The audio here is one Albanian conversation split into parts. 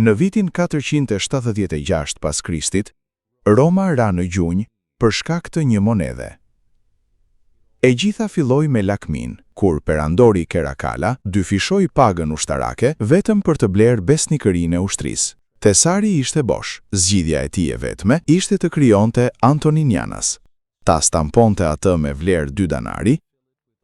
Në vitin 476 pas Krishtit, Roma ra në gjunjë për shkak të një monedhe. E gjitha filloi me lakmin, kur perandori Kerakala dyfishoi pagën ushtarake vetëm për të blerë besnikërinë e ushtrisë. Tesari ishte bosh, zgjidhja e tij e vetme ishte të krijonte Antoninianas. Ta stamponte atë me vlerë 2 danari,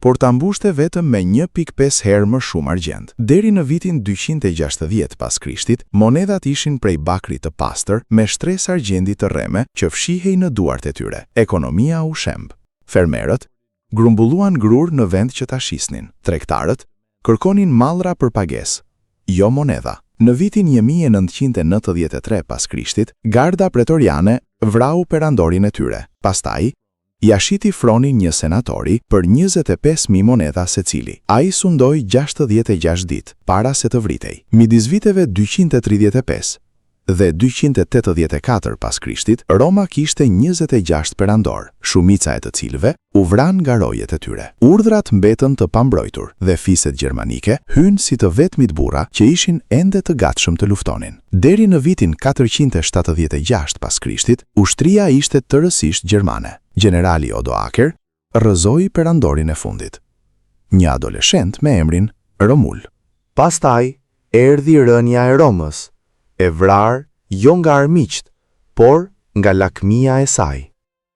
por ta mbushte vetëm me 1.5 herë më shumë argjend. Deri në vitin 260 pas Krishtit, monedhat ishin prej bakrit të pastër me shtresë argjendi të rreme që fshihej në duart e tyre. Ekonomia u shemb. Fermerët grumbulluan grur në vend që ta shisnin. Tregtarët kërkonin mallra për pagesë, jo monedha. Në vitin 1993 pas Krishtit, garda pretoriane vrau perandorin e tyre. Pastaj, ja shiti fronin një senatori për 25.000 monedha secili. Ai sundoi 66 ditë para se të vritej. Midis viteve 235 dhe 284 pas Krishtit, Roma kishte 26 perandor, shumica e të cilëve u vran nga rojet e tyre. Urdhrat mbetën të pambrojtur dhe fiset gjermanike hynë si të vetmit burra që ishin ende të gatshëm të luftonin. Deri në vitin 476 pas Krishtit, ushtria ishte tërësisht gjermane. Generali Odoaker rrëzoi perandorin e fundit, një adoleshent me emrin Romul. Pastaj erdhi rënja e Romës, e vrarë jo nga armiqt, por nga lakmia e saj.